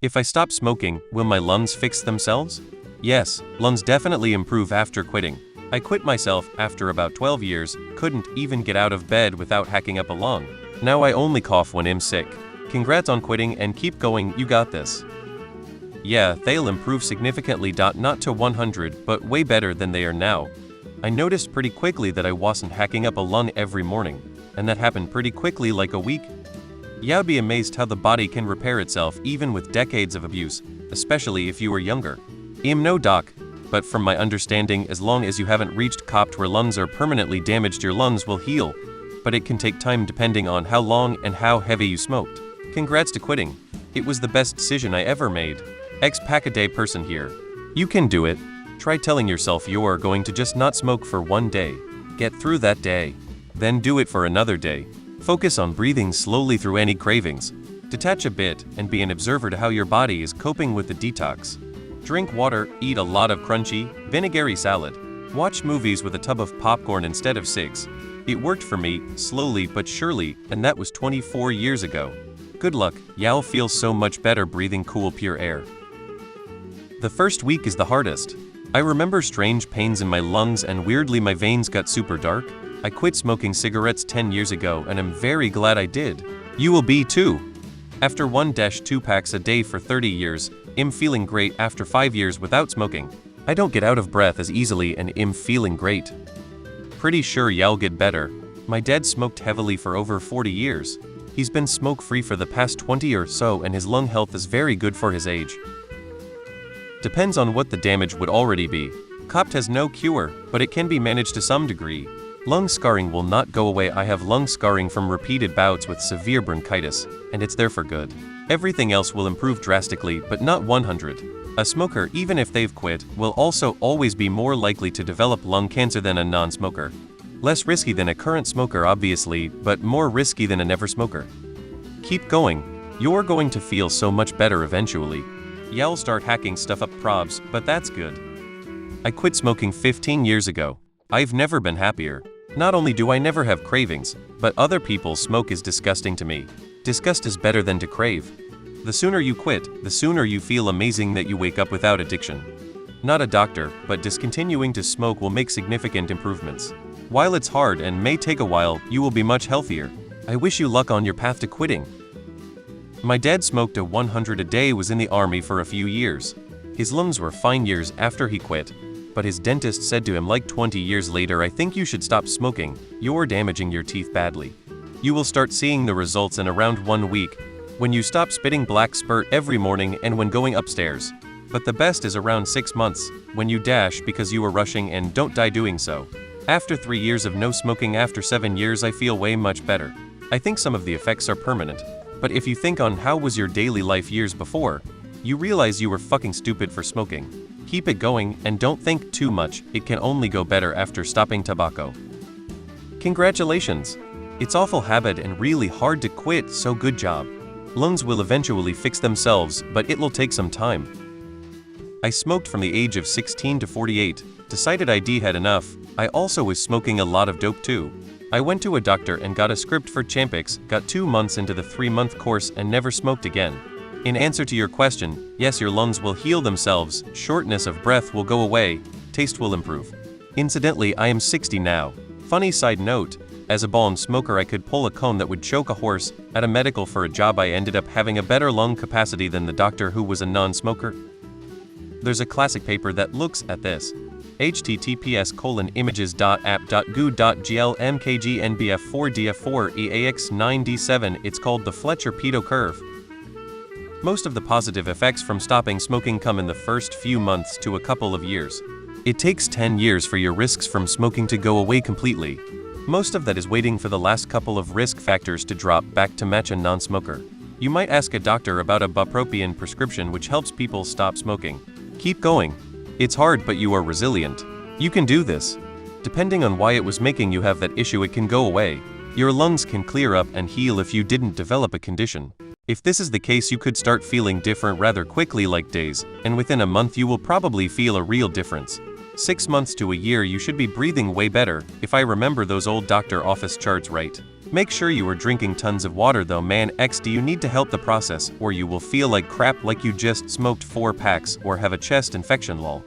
If I stop smoking, will my lungs fix themselves? Yes, lungs definitely improve after quitting. I quit myself after about 12 years, couldn't even get out of bed without hacking up a lung. Now I only cough when I'm sick. Congrats on quitting and keep going, you got this. Yeah, they'll improve significantly. Not to 100, but way better than they are now. I noticed pretty quickly that I wasn't hacking up a lung every morning, and that happened pretty quickly, like a week. You'd be amazed how the body can repair itself even with decades of abuse, especially if you were younger. I'm no doc, but from my understanding, as long as you haven't reached copped where lungs are permanently damaged, your lungs will heal, but it can take time depending on how long and how heavy you smoked. Congrats to quitting. It was the best decision I ever made. Ex-pack-a-day person here. You can do it. Try telling yourself you're going to just not smoke for one day. Get through that day. Then do it for another day. Focus on breathing slowly through any cravings. Detach a bit and be an observer to how your body is coping with the detox. Drink water, eat a lot of crunchy, vinegary salad. Watch movies with a tub of popcorn instead of cigs. It worked for me, slowly but surely, and that was 24 years ago. Good luck, you'll feel so much better breathing cool, pure air. The first week is the hardest. I remember strange pains in my lungs and weirdly my veins got super dark. I quit smoking cigarettes 10 years ago and I'm very glad I did. You will be too. After 1-2 packs a day for 30 years, I'm feeling great after 5 years without smoking. I don't get out of breath as easily and I'm feeling great. Pretty sure y'all get better. My dad smoked heavily for over 40 years. He's been smoke-free for the past 20 or so and his lung health is very good for his age. Depends on what the damage would already be. Copped has no cure, but it can be managed to some degree. Lung scarring will not go away. I have lung scarring from repeated bouts with severe bronchitis, and it's there for good. Everything else will improve drastically, but not 100. A smoker, even if they've quit, will also always be more likely to develop lung cancer than a non-smoker. Less risky than a current smoker obviously, but more risky than a never smoker. Keep going. You're going to feel so much better eventually. Y'all start hacking stuff up probs, but that's good. I quit smoking 15 years ago. I've never been happier. Not only do I never have cravings, but other people's smoke is disgusting to me. Disgust is better than to crave. The sooner you quit, the sooner you feel amazing that you wake up without addiction. Not a doctor, but discontinuing to smoke will make significant improvements. While it's hard and may take a while, you will be much healthier. I wish you luck on your path to quitting. My dad smoked a 100 a day, was in the army for a few years. His lungs were fine years after he quit, but his dentist said to him like 20 years later, I think you should stop smoking, you're damaging your teeth badly. You will start seeing the results in around 1 week, when you stop spitting black spurt every morning and when going upstairs. But the best is around 6 months, when you dash because you were rushing and don't die doing so. After 3 years of no smoking, after 7 years I feel way much better. I think some of the effects are permanent, but if you think on how was your daily life years before, you realize you were fucking stupid for smoking. Keep it going and don't think too much, it can only go better after stopping tobacco. Congratulations! It's awful habit and really hard to quit, so good job. Lungs will eventually fix themselves, but it will take some time. I smoked from the age of 16 to 48, decided I'd had enough. I also was smoking a lot of dope too. I went to a doctor and got a script for Champix, got 2 months into the 3-month course and never smoked again. In answer to your question, yes, your lungs will heal themselves, shortness of breath will go away, taste will improve. Incidentally, I am 60 now. Funny side note, as a balm smoker I could pull a cone that would choke a horse. At a medical for a job I ended up having a better lung capacity than the doctor who was a non-smoker. There's a classic paper that looks at this. https://images.app.goo.glmkgnbf4df4eax9d7. It's called the Fletcher-Peto curve. Most of the positive effects from stopping smoking come in the first few months to a couple of years. It takes 10 years for your risks from smoking to go away completely. Most of that is waiting for the last couple of risk factors to drop back to match a non-smoker. You might ask a doctor about a bupropion prescription which helps people stop smoking. Keep going. It's hard, but you are resilient. You can do this. Depending on why it was making you have that issue, it can go away. Your lungs can clear up and heal if you didn't develop a condition. If this is the case, you could start feeling different rather quickly, like days, and within a month you will probably feel a real difference. 6 months to a year you should be breathing way better, if I remember those old doctor office charts right. Make sure you are drinking tons of water though, man. Do you need to help the process, or you will feel like crap, like you just smoked 4 packs or have a chest infection lol.